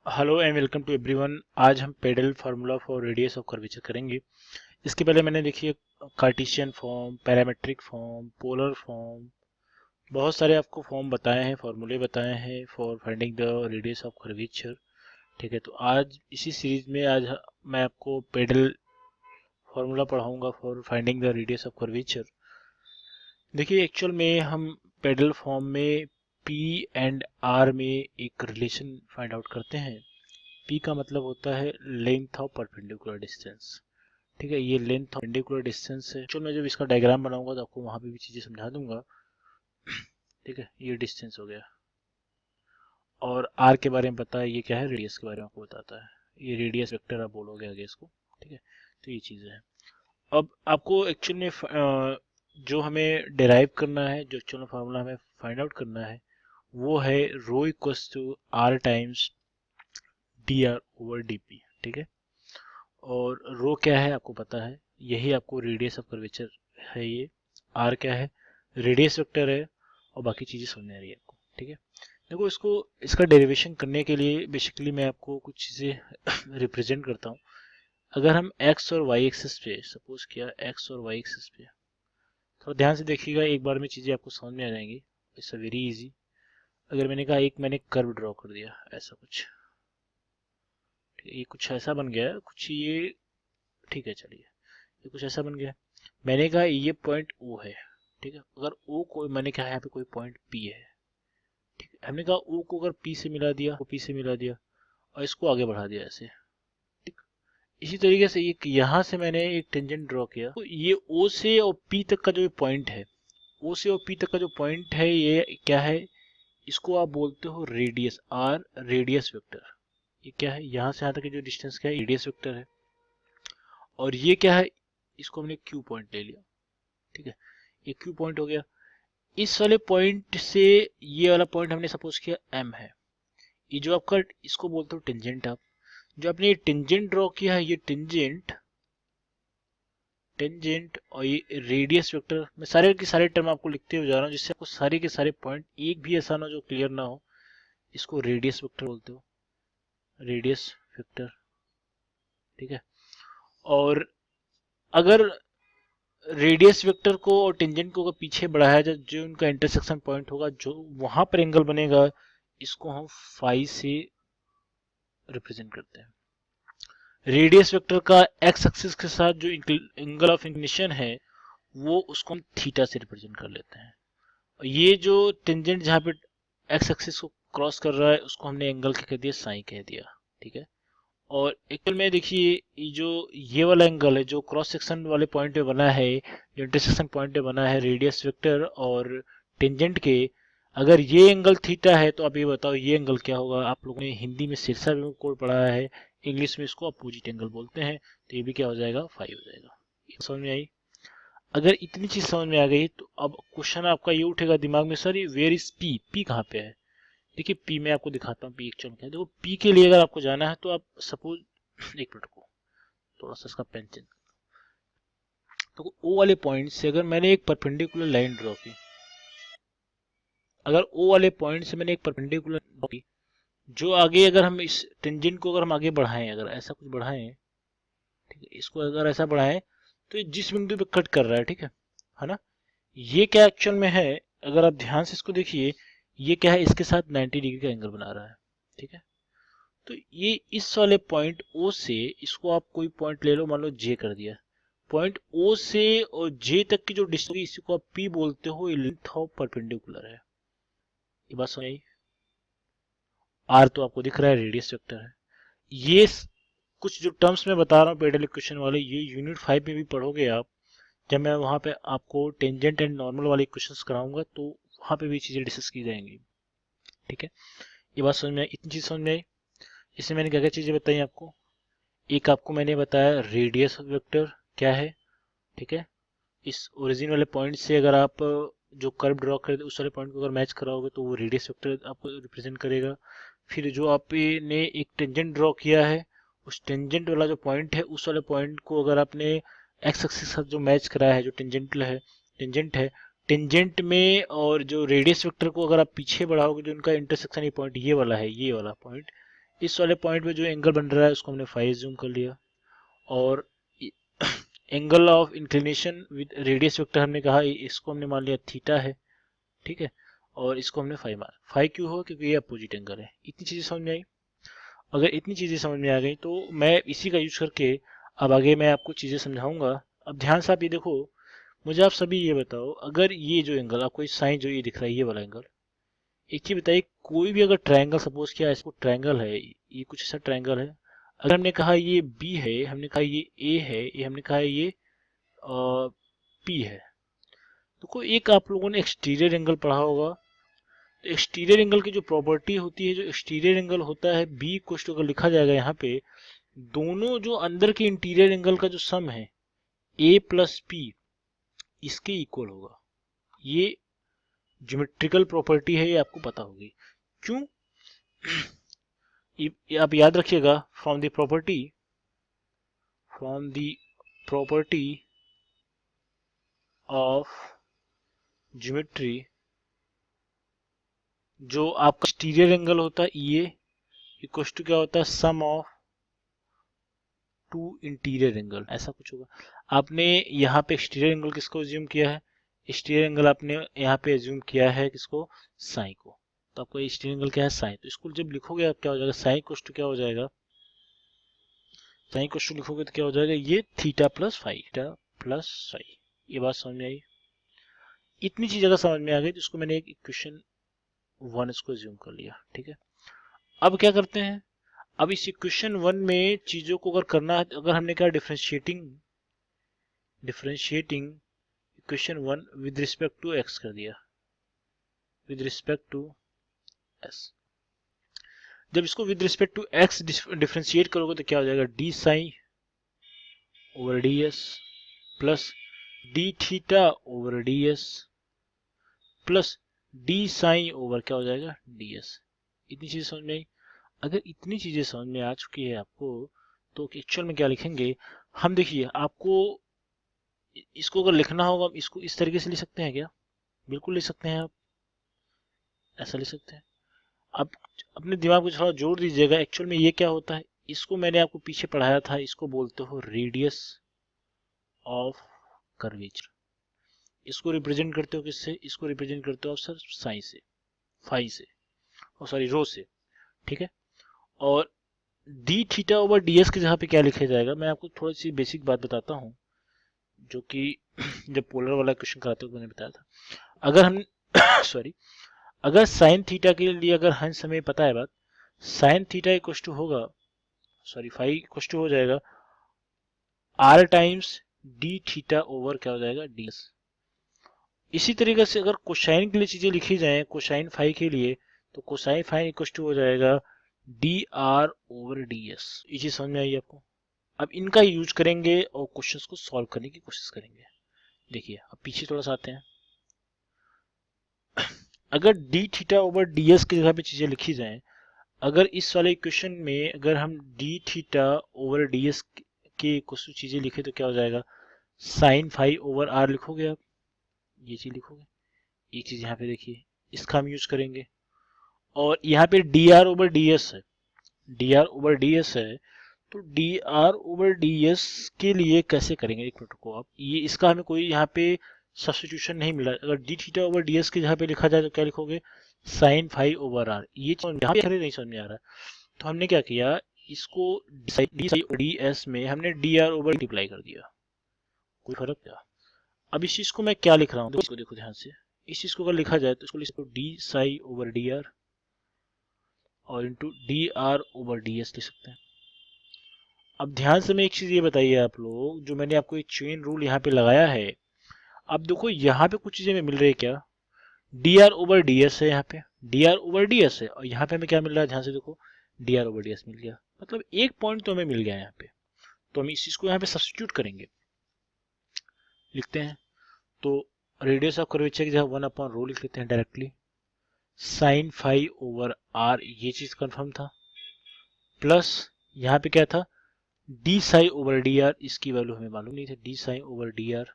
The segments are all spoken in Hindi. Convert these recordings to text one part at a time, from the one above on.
Hello and welcome to everyone. आज हम pedal formula for radius of curvature करेंगे। इसके पहले मैंने देखिए cartesian form, parametric form, polar form, बहुत सारे आपको फॉर्म बताए हैं, फार्मूले बताए हैं for finding the radius of curvature. ठीक है, तो आज इसी सीरीज में मैं आपको पेडल फार्मूला पढ़ाऊंगा for finding the radius of curvature. देखिए एक्चुअल में हम पेडल फॉर्म में पी एंड आर में एक रिलेशन फाइंड आउट करते हैं। P का मतलब होता है लेंथ ऑफ परपेंडिकुलर डिस्टेंस। ठीक है, ये लेंथ ऑफ परपेंडिकुलर डिस्टेंस है। चलो मैं जब इसका डायग्राम बनाऊंगा तो आपको वहां पे भी चीजें समझा दूंगा। ठीक है, ये डिस्टेंस हो गया और r के बारे में पता है, ये क्या है, रेडियस के बारे में आपको बताता है। ये रेडियस वेक्टर आप बोलोगे आगे इसको। ठीक है, तो ये चीजें हैं। अब आपको एक्चुअल में जो हमें डिराइव करना है, जो एक्चुअल फार्मूला हमें फाइंड आउट करना है, वो है rho equals to r times dr over dp। ठीक है, और रो क्या है आपको पता है, यही आपको रेडियस ऑफ कर्वेचर है। ये आर क्या है, रेडियस वेक्टर है, और बाकी चीजें समझ में आ रही है आपको। ठीक है, देखो इसको इसका डेरिवेशन करने के लिए बेसिकली मैं आपको कुछ चीजें रिप्रेजेंट करता हूँ। अगर हम एक्स और वाई एक्सिस पे सपोज किया, एक्स और वाई एक्सिस पे थोड़ा ध्यान से देखिएगा, एक बार में चीजें आपको समझ में आ जाएंगी। It's very easy. अगर मैंने कहा एक मैंने कर्व ड्रॉ कर दिया ऐसा कुछ, ठीक है, ये कुछ ऐसा बन गया है, कुछ ये, ठीक है चलिए, ये कुछ ऐसा बन गया। मैंने कहा ये पॉइंट ओ है। ठीक है, अगर ओ को मैंने कहा यहाँ पे कोई पॉइंट पी है। ठीक है, हमने कहा ओ को अगर पी से मिला दिया, वो पी से मिला दिया और इसको आगे बढ़ा दिया ऐसे। ठीक, इसी तरीके से एक यहाँ से मैंने एक टेंजेंट ड्रॉ किया, तो ये ओ से और पी तक का जो पॉइंट है, ओ से और पी तक का जो पॉइंट है, ये क्या है, इसको आप बोलते हो रेडियस, आर रेडियस वेक्टर। ये क्या है, यहाँ से यहाँ तक की जो डिस्टेंस क्या है, रेडियस वेक्टर है। और ये क्या है, इसको हमने क्यू पॉइंट ले लिया। ठीक है, ये क्यू पॉइंट हो गया। इस वाले पॉइंट से ये वाला पॉइंट हमने सपोज किया एम है। ये जो आपका, इसको बोलते हो टेंजेंट। आप जो आपने ये टेंजेंट ड्रॉ किया है, ये टेंजेंट, टेंजेंट और ये रेडियस वेक्टर, मैं सारे के सारे टर्म आपको लिखते हुए जा रहा हूँ जिससे आपको सारे के सारे पॉइंट एक भी ऐसा ना जो क्लियर ना हो। इसको रेडियस वेक्टर बोलते हो, रेडियस वेक्टर। ठीक है, और अगर रेडियस वेक्टर को और टेंजेंट को अगर पीछे बढ़ाया जाए, जो उनका इंटरसेक्शन पॉइंट होगा, जो वहां पर एंगल बनेगा, इसको हम फाई से रिप्रेजेंट करते हैं। रेडियस वेक्टर का एक्स एक्सिस के साथ जो एंगल ऑफ इंक्लिनेशन है, वो उसको हम थीटा से रिप्रेजेंट कर लेते हैं। और ये जो टेंजेंट जहाँ पे एक्स एक्सिस को क्रॉस कर रहा है, उसको हमने एंगल क्या कह दिया, साइन कह दिया। ठीक है, और एक्चुअल में देखिए ये जो ये वाला एंगल है जो क्रॉस सेक्शन वाले पॉइंट पे बना है, जो इंटरसेक्शन पॉइंट पे बना है रेडियस वेक्टर और टेंजेंट के, अगर ये एंगल थीटा है तो आप ये बताओ ये एंगल क्या होगा। आप लोगों ने हिंदी में सिरसा भी कोड पढ़ा है, इंग्लिश में इसको अपोजिट एंगल बोलते हैं, तो ये भी क्या हो जाएगा, फाई हो जाएगा। ये समझ में आई? अगर इतनी चीज समझ में आ गई तो अब क्वेश्चन आपका ये उठेगा दिमाग में, सर ये वेयर इज पी, पी कहाँ पे है। देखिए पी मैं आपको दिखाता हूँ, पी एक्चुअल क्या है। देखो पी के लिए अगर आपको जाना है तो आप सपोज, एक मिनट को थोड़ा सा इसका पेन चेंज, तो ओ वाले पॉइंट से अगर मैंने एक परपेंडिकुलर लाइन ड्रॉ की, अगर ओ वाले पॉइंट से मैंने एक परपेंडिकुलर ड्रॉ की, जो आगे अगर हम इस टेंजेंट को अगर हम आगे बढ़ाएं, अगर ऐसा कुछ बढ़ाएं, ठीक है, इसको अगर ऐसा बढ़ाएं, तो ये जिस बिंदु पे कट कर रहा है ना, ये क्या एक्चुअल में है, अगर आप ध्यान से इसको देखिए, ये क्या है, इसके साथ 90 डिग्री का एंगल बना रहा है। ठीक है, तो ये इस वाले पॉइंट ओ से, इसको आप कोई पॉइंट ले लो, मान लो जे कर दिया, पॉइंट ओ से और जे तक की जो डिस्टेंस, इसी को आप पी बोलते हो, ये लेंथ ऑफ परपेंडिकुलर है। ये बात समझ आई? आर तो आपको दिख रहा है रेडियस वेक्टर है। ये कुछ जो टर्म्स में बता रहा हूँ पेडल इक्वेशन वाले, ये यूनिट 5 में भी पढ़ोगे आप, जब मैं वहां पे आपको टेंजेंट एंड नॉर्मल वाले इक्वेशंस कराऊंगा, तो वहां पे भी चीजें डिस्कस की जाएंगी। ठीक है, ये बात समझ में आई, इतनी चीज समझ में आई। इसमें मैंने क्या क्या चीजें बताई आपको, एक आपको मैंने बताया रेडियस वेक्टर क्या है। ठीक है, इस ओरिजिन वाले पॉइंट से अगर आप जो कर्व ड्रॉ कर उस वाले पॉइंट को अगर मैच कराओगे तो वो रेडियस वेक्टर आपको रिप्रेजेंट करेगा। फिर जो आपने एक टेंजेंट ड्रॉ किया है, उस टेंजेंट वाला जो पॉइंट है, उस वाले पॉइंट को अगर आपने एक्स एक्सिस के साथ जो मैच कराया है, जो टेंजेंट है, टेंजेंट में और जो रेडियस वेक्टर को अगर आप पीछे बढ़ाओगे, जो उनका इंटरसेक्शन ये पॉइंट ये वाला है, ये वाला पॉइंट, इस वाले पॉइंट पे जो एंगल बन रहा है उसको हमने फाई एज्यूम कर लिया, और angle of inclination with radius vector हमने कहा इसको हमने मान लिया थीटा है, ठीक है, और इसको हमने फाई माना। फाई क्यों हो, क्योंकि ये अपोजिट एंगल है। इतनी चीजें समझ में आई। अगर इतनी चीजें समझ में आ गई तो मैं इसी का यूज करके अब आगे मैं आपको चीजें समझाऊंगा। अब ध्यान से आप ये देखो, मुझे आप सभी ये बताओ, अगर ये जो एंगल आपको इस साइन जो ये दिख रहा है ये वाला एंगल, एक चीज बताइए, कोई भी अगर ट्रायंगल सपोज किया इसको ट्रायंगल है, ये कुछ ऐसा ट्रायंगल है, अगर हमने कहा ये बी है, हमने कहा ये ए है, ये हमने कहा ये पी है, तो कोई एक आप लोगों ने एक्सटीरियर एंगल पढ़ा होगा। तो एक्सटीरियर एंगल की जो प्रॉपर्टी होती है, जो एक्सटीरियर एंगल होता है बी कोष्ट अगर लिखा जाएगा यहाँ पे, दोनों जो अंदर के इंटीरियर एंगल का जो सम है ए प्लस पी इसके इक्वल होगा। ये ज्योमेट्रिकल प्रॉपर्टी है, ये आपको पता होगी। क्यों? ये आप याद रखिएगा, from the property of geometry, जो आपका एक्सटीरियर एंगल होता है ये इक्वल टू क्या होता है, सम ऑफ टू इंटीरियर एंगल, ऐसा कुछ होगा। आपने यहाँ पे एक्सटीरियर एंगल किसको एज्यूम किया है, एक्सटीरियर एंगल आपने यहाँ पे एज्यूम किया है किसको, साइन को। तो आपको एक्सटीरियर एंगल क्या है, साइन। तो इसको जब लिखोगे आप क्या हो जाएगा, साइन इक्वल टू क्या हो जाएगा, साइन इक्वल टू लिखोगे तो क्या हो जाएगा, ये थीटा प्लस फाई। ये बात समझ में आई। इतनी चीज अगर समझ में आ गई तो इसको मैंने एक इक्वेशन 1 इसको एज्यूम कर लिया, ठीक है। अब क्या करते हैं, अब इस इक्वेशन 1 में चीजों को अगर करना है, अगर हमने कहा differentiating equation 1 with respect to X कर दिया, विद रिस्पेक्ट टू एस, जब इसको with respect to X differentiate करोगे तो क्या हो जाएगा, D sine over D S plus D theta over D S plus D sine over क्या हो जाएगा, डी एस। इतनी चीजें समझ में आई। अगर इतनी चीजें समझ में आ चुकी है आपको, तो एक्चुअल में क्या लिखेंगे हम, देखिए आपको इसको अगर लिखना होगा, इसको इस तरीके से लिख सकते हैं क्या, बिल्कुल लिख सकते हैं आप, ऐसा लिख सकते हैं। आप अपने दिमाग को थोड़ा जोर दीजिएगा, एक्चुअल में ये क्या होता है, इसको मैंने आपको पीछे पढ़ाया था, इसको बोलते हो रेडियस ऑफ कर्वेचर। इसको रिप्रेजेंट करते हो किससे, इसको रिप्रेजेंट करते हो आप सर साइन से, फाई से, और सॉरी रो से, ठीक है। और D theta over D S की जगह पे क्या लिखा जाएगा, मैं आपको थोड़ी सी बेसिक बात बताता हूँ, जो कि जब पोलर वाला क्वेश्चन कराते हुए मैंने बताया था। अगर हम सॉरी, अगर साइन थीटा के लिए अगर हंस हमें पता है बात, साइन थीटा इक्वल टू होगा, सॉरी फाई इक्वल टू हो जाएगा R times D theta over क्या हो जाएगा, डी एस। इसी तरीके से अगर कोसाइन के लिए चीजें लिखी जाए, कोसाइन फाई के लिए, तो कोसाइन फाई इक्वल टू हो जाएगा D R over D S. ये चीज समझ में आई आपको। अब इनका यूज करेंगे और क्वेश्चंस को सॉल्व करने की कोशिश करेंगे। देखिए अब पीछे थोड़ा सा आते हैं। अगर D theta over D S की जगह पे चीजें लिखी जाएं, अगर इस वाले इक्वेशन में अगर हम D theta over D s के कुछ चीजें लिखे तो क्या हो जाएगा, साइन फाई ओवर आर लिखोगे आप, ये चीज लिखोगे, ये चीज यहाँ पे देखिए, इसका हम यूज करेंगे। और यहाँ पे d are over D s है, d are over D s है, तो d are over D s के लिए कैसे करेंगे, एक मिनट को आप, ये इसका हमें कोई यहाँ पे सब्स्टिट्यूशन नहीं मिला। अगर D theta over D s के जहाँ पे लिखा जाए तो क्या लिखोगे, साइन फाई ओवर आर। ये यहाँ पे नहीं समझ में आ रहा, तो हमने क्या किया, इसको डी एस में हमने डी आर ओवर मल्टीप्लाई कर दिया, कोई फर्क क्या। अब इस चीज को मैं क्या लिख रहा हूँ, इसको देखो ध्यान से, इस चीज को अगर लिखा जाए तो इसको लिखो d psi over D R और into d are over D s लिख सकते हैं। अब ध्यान से मैं एक चीज ये बताइए आप लोग, जो मैंने आपको एक चेन रूल यहाँ पे लगाया है, अब देखो यहाँ पे कुछ चीजें हमें मिल रही है क्या, D R over D s है, यहाँ पे d are over D s है, और यहाँ पे हमें क्या मिल रहा है, ध्यान से देखो d are over D s मिल गया, मतलब एक पॉइंट तो हमें मिल गया यहाँ पे। तो हम इस चीज को यहाँ पे सब्स्टिट्यूट करेंगे, लिखते हैं, तो रेडियस ऑफ कर्वेचर की जगह 1 अपॉन रो लिख लेते हैं directly, sine phi over R ये चीज कंफर्म था, प्लस यहाँ पे क्या था, D psi over D R, इसकी वैल्यू हमें मालूम नहीं थी, D psi over D R,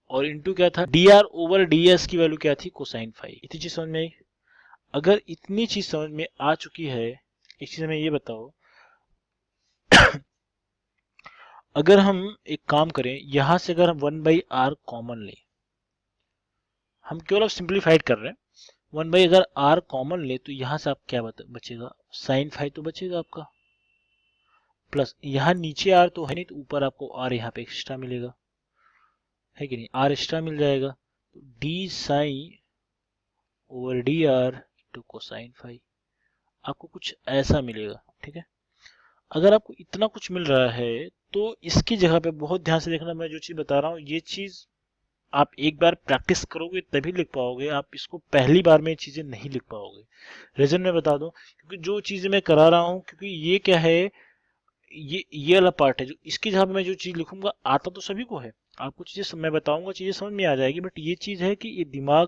और इनटू क्या था, D are over D S की वैल्यू क्या थी, कोसाइन फाई। इतनी चीज समझ में आई। अगर इतनी चीज समझ में आ चुकी है, एक चीज हमें ये बताओ, अगर हम एक काम करें, यहां से अगर हम 1/r कॉमन लें, हम केवल अब सिंप्लीफाइड कर रहे हैं, 1/, अगर r कॉमन ले तो यहां से आप क्या बचेगा, साइन फाइव तो बचेगा आपका, प्लस यहाँ नीचे r तो है नहीं, तो ऊपर आपको r यहाँ पे एक्स्ट्रा मिलेगा, है कि नहीं, r एक्स्ट्रा मिल जाएगा, तो d sine over D R to cosine phi, आपको कुछ ऐसा मिलेगा। ठीक है, अगर आपको इतना कुछ मिल रहा है तो इसकी जगह पे बहुत ध्यान से देखना, मैं जो चीज बता रहा हूँ ये चीज आप एक बार प्रैक्टिस करोगे तभी लिख पाओगे, आप इसको पहली बार में ये चीजें नहीं लिख पाओगे। रीजन मैं बता दूं, क्योंकि जो चीजें मैं करा रहा हूँ, क्योंकि ये क्या है, ये वाला पार्ट है, जो इसकी जगह पे मैं जो चीज लिखूंगा आता तो सभी को है, आपको चीजें मैं बताऊंगा चीजें समझ में आ जाएगी, बट ये चीज है कि ये दिमाग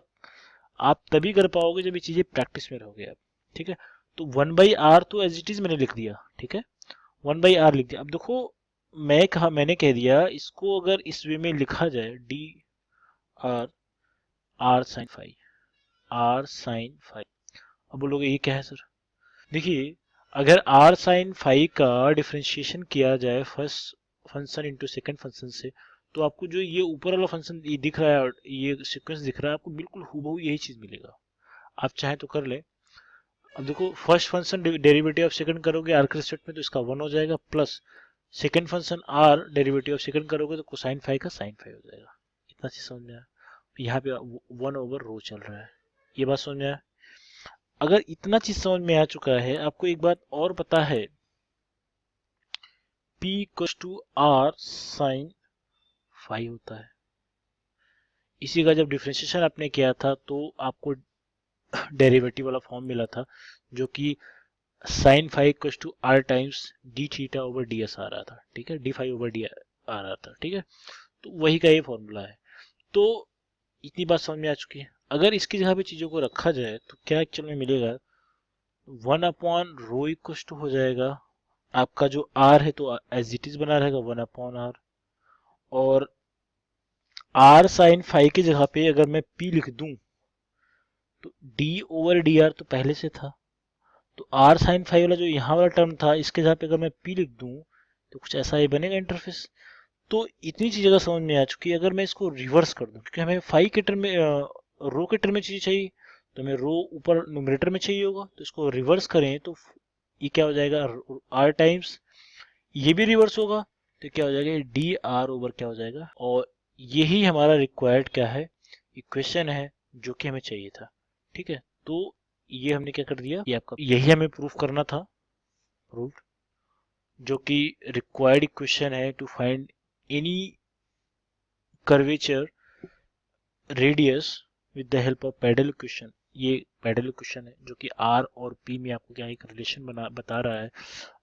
आप तभी कर पाओगे जब ये चीजें प्रैक्टिस में रहोगे आप। ठीक है, तो 1/r तो एज इट इज मैंने लिख दिया, ठीक है, 1/r लिख दिया। अब देखो, मैंने कह दिया इसको अगर इस वे में लिखा जाए, D R R sine phi, R sine phi, अब बोलोगे ये क्या है सर, देखिए अगर आर साइन फाइव का डिफरेंशिएशन किया जाए first function into second function से, तो आपको जो ये ऊपर वाला फंक्शन ये दिख रहा है, ये सीक्वेंस दिख रहा है, आपको बिल्कुल हूबहू यही चीज मिलेगा। आप चाहे तो कर ले। अब देखो, first function derivative of second करोगे आर के रिस्पेक्ट में तो इसका 1 हो जाएगा, plus second function R derivative of second करोगे तो कोसाइन फाइव का साइन फाइव हो जाएगा। इतना चीज समझ में आया, यहाँ पे 1/रो चल रहा है, ये बात समझ में आया। अगर इतना चीज समझ में आ चुका है, आपको एक बात और पता है, P equals to R sine phi होता है। इसी का जब डिफरेंशिएशन आपने किया था तो आपको डेरिवेटिव वाला फॉर्म मिला था, जो कि sine five equals to r times D theta over D s आ रहा था। ठीक है, डी फाइव ओवर डी आ रहा था। ठीक है, तो वही का ये फॉर्मूला है। तो इतनी बात समझ में आ चुकी है। अगर इसकी जगह पे चीजों को रखा जाए तो क्या एक्चुअल में मिलेगा, 1/रो इक्वल्स टू हो जाएगा, आपका जो r है तो एज इट इज बना रहेगा 1/r, और r साइन फाइव की जगह पे अगर मैं p लिख दूं तो d ओवर डी आर तो पहले से था, तो r साइन फाइव वाला जो यहाँ वाला टर्म था इसके जगह पे अगर मैं p लिख दूं तो कुछ ऐसा ही बनेगा इंटरफेस। तो इतनी चीज अगर समझ में आ चुकी है, अगर मैं इसको रिवर्स कर दूं, क्योंकि हमें फाइव के टर्म में रो के टर्म में चीज चाहिए, तो हमें रो ऊपर न्यूमरेटर में चाहिए होगा, तो इसको रिवर्स करें तो ये क्या हो जाएगा, r टाइम्स, ये भी रिवर्स होगा तो क्या हो जाएगा, डी आर ओवर क्या हो जाएगा, और यही हमारा रिक्वायर्ड क्या है, इक्वेशन है जो कि हमें चाहिए था। ठीक है, तो ये हमने क्या कर दिया, ये आपका यही हमें प्रूफ करना था, प्रूफ, जो कि रिक्वायर्ड इक्वेशन है to find any curvature radius with the help of pedal equation. ये पैडल इक्वेशन है जो कि आर और पी में आपको क्या एक रिलेशन बता रहा है,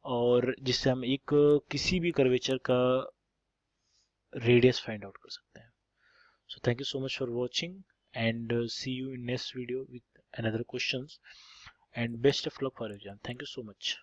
और जिससे हम एक किसी भी कर्वेचर का रेडियस फाइंड आउट कर सकते हैं। So thank you so much for watching, and see you in next video with another questions, and best of luck for exam. Thank you so much.